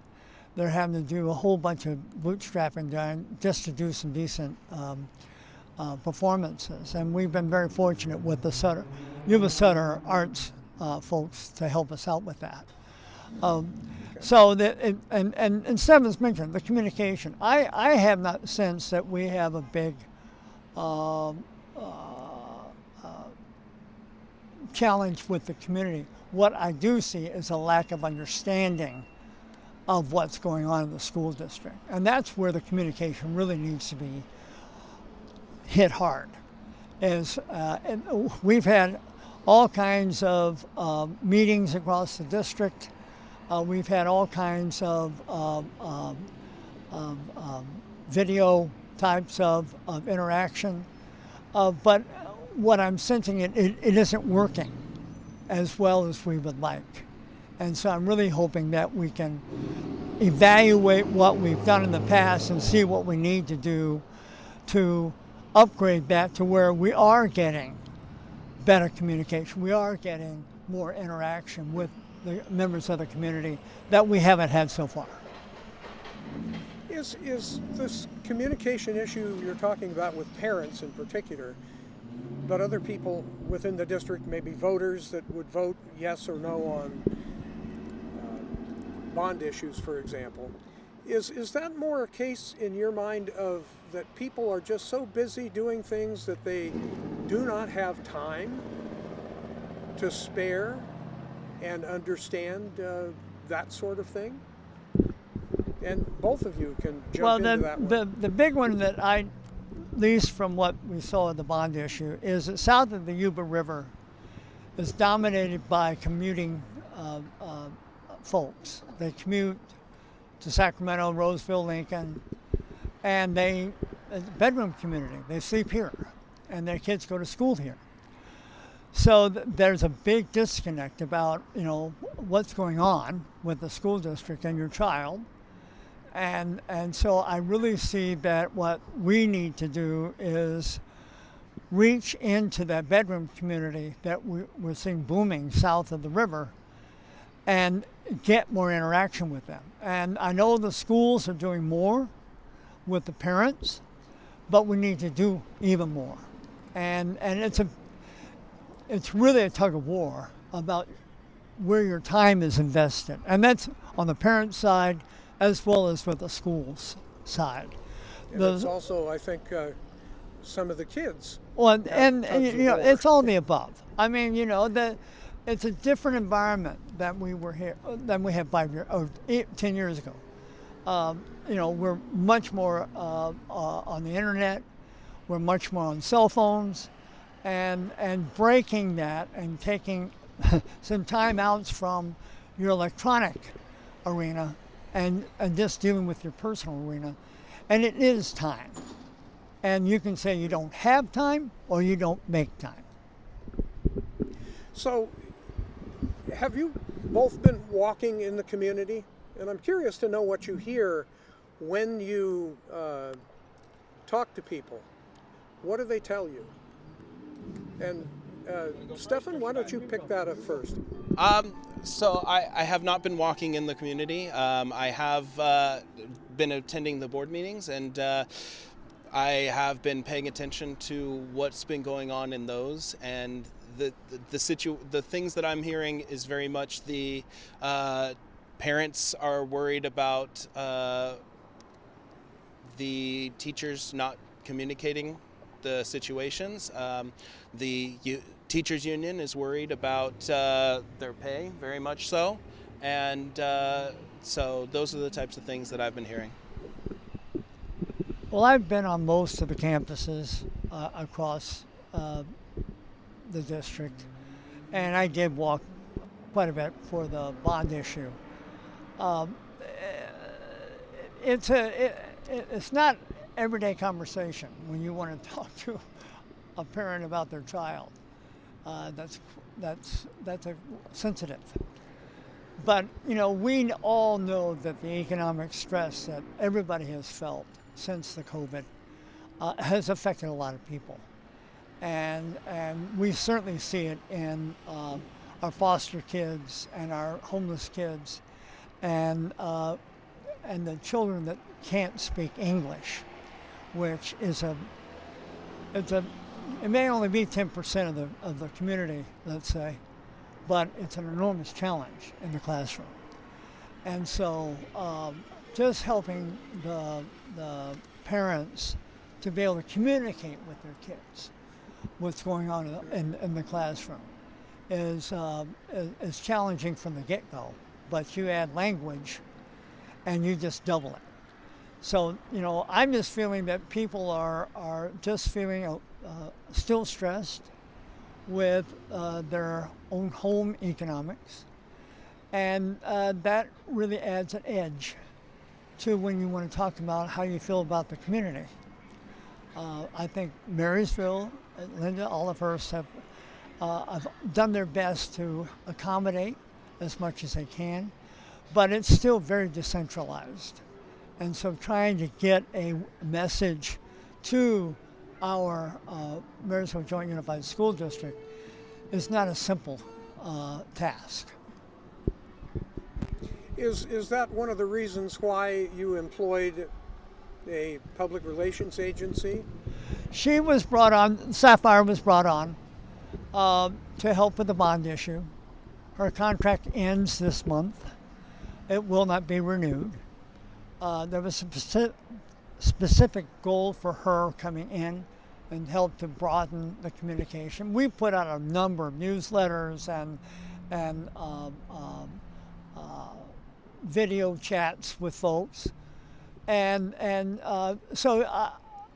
They're having to do a whole bunch of bootstrapping done just to do some decent performances. And we've been very fortunate with the Yuba-Sutter arts folks to help us out with that. So that, and Steven's mentioned the communication. I have not sensed that we have a big challenge with the community. What I do see is a lack of understanding of what's going on in the school district. And that's where the communication really needs to be hit hard. And we've had all kinds of meetings across the district. We've had all kinds of video types of interaction. But what I'm sensing, it isn't working as well as we would like. And so I'm really hoping that we can evaluate what we've done in the past and see what we need to do to upgrade that to where we are getting better communication. We are getting more interaction with the members of the community that we haven't had so far. Is this communication issue you're talking about with parents in particular, but other people within the district, maybe voters that would vote yes or no on bond issues, for example, is that more a case in your mind of that people are just so busy doing things that they do not have time to spare and understand that sort of thing? And both of you can jump into that one. The big one that at least from what we saw in the bond issue, is that south of the Yuba River is dominated by commuting folks. They commute to Sacramento, Roseville, Lincoln, and they bedroom community. They sleep here, and their kids go to school here. So there's a big disconnect about, what's going on with the school district and your child. And so I really see that what we need to do is reach into that bedroom community that we're seeing booming south of the river and get more interaction with them. And I know the schools are doing more with the parents, but we need to do even more. And it's really a tug of war about where your time is invested. And that's on the parent side as well as with the schools side. And it's also, I think, some of the kids. Well, and it's all the above. I mean, it's a different environment than we had 10 years ago. We're much more on the internet. We're much more on cell phones, and breaking that and taking some time outs from your electronic arena and just dealing with your personal arena. And it is time. And you can say you don't have time or you don't make time. So, have you both been walking in the community? And I'm curious to know what you hear when you talk to people. What do they tell you? And Stefan, why don't you pick that up first? So I have not been walking in the community. I have been attending the board meetings, and I have been paying attention to what's been going on in those, and the things that I'm hearing is very much the parents are worried about the teachers not communicating the situations. The teachers union is worried about their pay, very much so, and so those are the types of things that I've been hearing. Well, I've been on most of the campuses across the district, and I did walk quite a bit for the bond issue. It's not everyday conversation when you want to talk to a parent about their child. That's a sensitive. But we all know that the economic stress that everybody has felt since the COVID has affected a lot of people, and we certainly see it in our foster kids and our homeless kids, and the children that can't speak English, which is it may only be 10% of the community, let's say, but it's an enormous challenge in the classroom. And so just helping the parents to be able to communicate with their kids what's going on in the classroom is challenging from the get-go. But you add language and you just double it. So, I'm just feeling that people are just feeling still stressed with their own home economics. And that really adds an edge to when you want to talk about how you feel about the community. I think Marysville, Linda, all of us have done their best to accommodate as much as they can, but it's still very decentralized. And so trying to get a message to our Marysville Joint Unified School District is not a simple task. Is that one of the reasons why you employed a public relations agency? She was brought on, Sapphire was brought on to help with the bond issue. Her contract ends this month. It will not be renewed. There was a specific goal for her coming in and help to broaden the communication. We put out a number of newsletters and video chats with folks, and so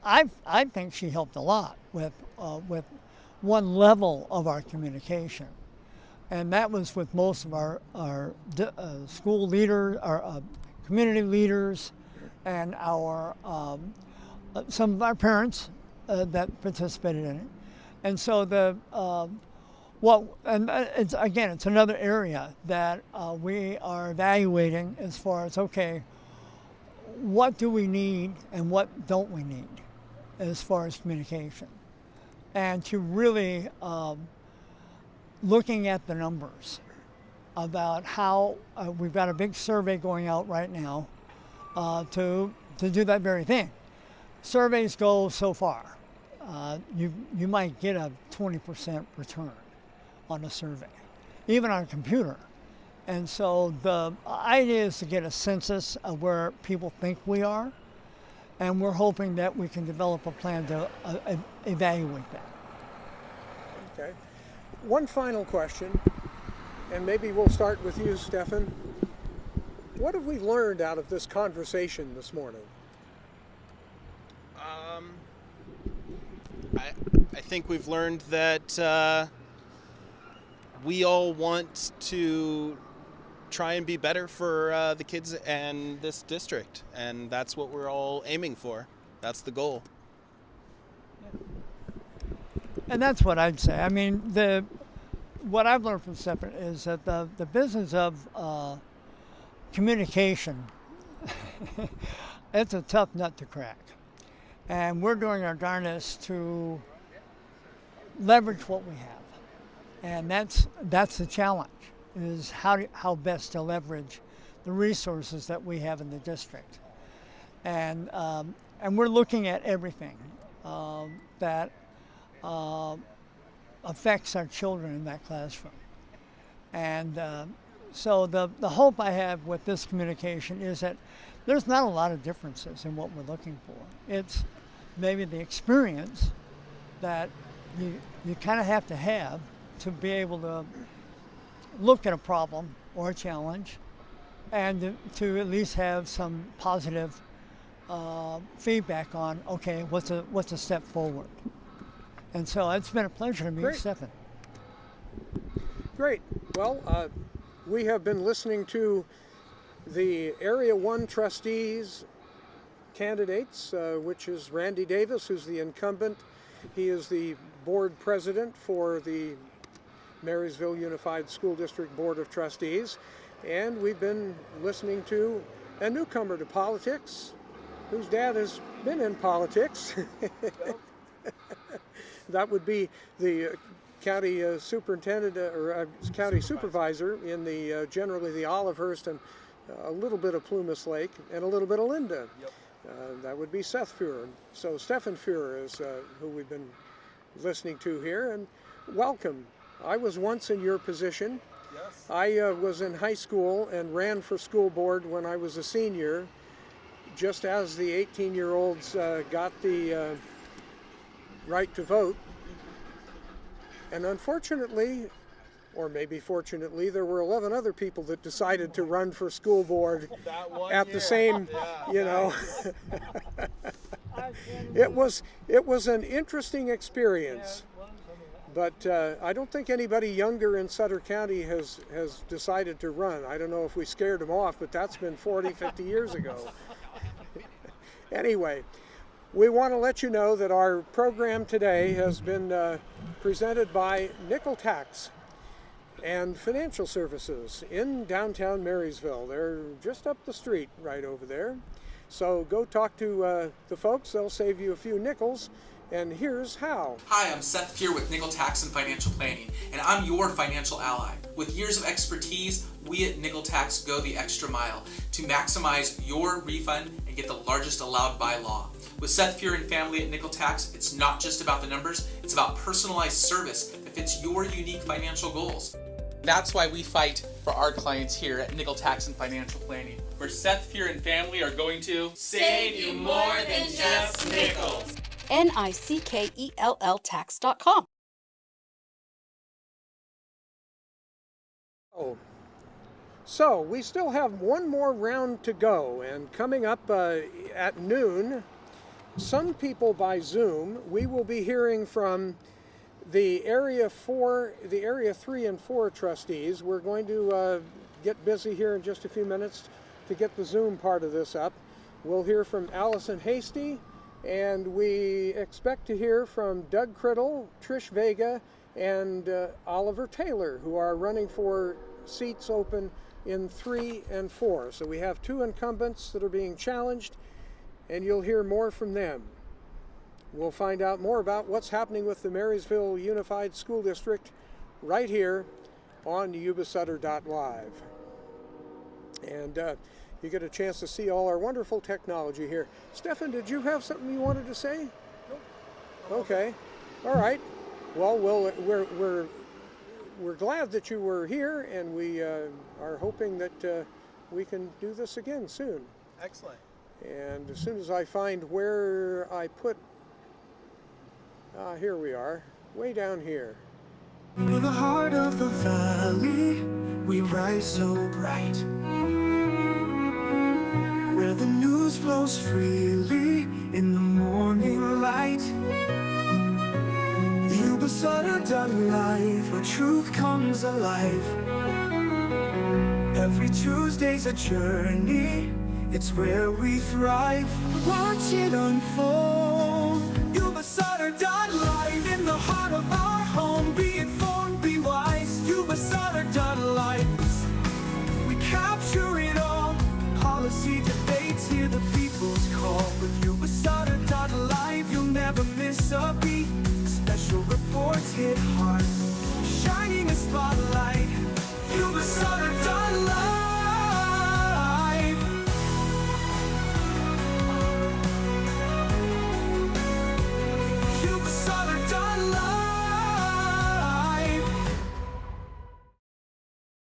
I think she helped a lot with one level of our communication, and that was with most of our school leaders, our community leaders, and our some of our parents that participated in it. And so it's another area that we are evaluating as far as, okay, what do we need and what don't we need as far as communication? And to really looking at the numbers about how we've got a big survey going out right now to do that very thing. Surveys go so far. You might get a 20% return on a survey, even on a computer. And so the idea is to get a census of where people think we are, and we're hoping that we can develop a plan to evaluate that. Okay. One final question, and maybe we'll start with you, Stefan. What have we learned out of this conversation this morning? I think we've learned that we all want to try and be better for the kids and this district, and that's what we're all aiming for. That's the goal. And that's what I'd say. I mean, what I've learned from Stefan is that the business of communication, it's a tough nut to crack. And we're doing our darnest to leverage what we have. And that's the challenge, is how best to leverage the resources that we have in the district. And we're looking at everything that affects our children in that classroom. And so the hope I have with this communication is that there's not a lot of differences in what we're looking for. It's maybe the experience that you kind of have to be able to look at a problem or a challenge and to at least have some positive feedback on, okay, what's a step forward. And so it's been a pleasure to meet Stefan. Great. Well, we have been listening to the Area 1 Trustees candidates, which is Randy Davis, who's the incumbent. He is the board president for the Marysville Unified School District Board of Trustees. And we've been listening to a newcomer to politics, whose dad has been in politics. That would be the county superintendent or county supervisor in the generally the Olivehurst and a little bit of Plumas Lake and a little bit of Linda. Yep. That would be Seth Fuhrer. So Stefan Fuhrer is who we've been listening to here, and welcome. I was once in your position. Yes. I was in high school and ran for school board when I was a senior, just as the 18-year-olds got the right to vote. And unfortunately, or maybe fortunately, there were 11 other people that decided to run for school board at the same, you know. It was an interesting experience. But I don't think anybody younger in Sutter County has decided to run. I don't know if we scared them off, but that's been 40, 50 years ago. Anyway, we want to let you know that our program today has been presented by Nickell Tax and Financial Services in downtown Marysville. They're just up the street right over there. So go talk to the folks. They'll save you a few nickels. And here's how. Hi, I'm Seth Peer with Nickell Tax and Financial Planning, and I'm your financial ally. With years of expertise, we at Nickell Tax go the extra mile to maximize your refund and get the largest allowed by law. With Seth Peer and family at Nickell Tax, it's not just about the numbers, it's about personalized service that fits your unique financial goals. That's why we fight for our clients here at Nickell Tax and Financial Planning, where Seth Peer and family are going to Save you more than just nickels. Nickell tax.com. Oh. So we still have one more round to go, and coming up at noon, some people by Zoom, we will be hearing from the Area 3 and 4 trustees. We're going to get busy here in just a few minutes to get the Zoom part of this up. We'll hear from Allison Hasty And we expect to hear from Doug Criddle, Trish Vega, and Oliver Taylor, who are running for seats open in 3 and 4. So we have 2 incumbents that are being challenged, and you'll hear more from them. We'll find out more about what's happening with the Marysville Unified School District right here on Yuba-Sutter.live. And you get a chance to see all our wonderful technology here. Stefan, did you have something you wanted to say? Nope. Okay. All right. Well, we're glad that you were here, and we are hoping that we can do this again soon. Excellent. And as soon as I find where I put, here we are, way down here. In the heart of the valley, we rise so bright, where the news flows freely in the morning light. Yuba-Sutter.live, where truth comes alive. Every Tuesday's a journey, it's where we thrive. Watch it unfold. Yuba-Sutter.live, in the heart of our home. Be informed, be wise. Yuba-Sutter.live, we capture it all. Policy debates, hear the people's call. With Yuba-Sutter.live, you'll never miss a beat.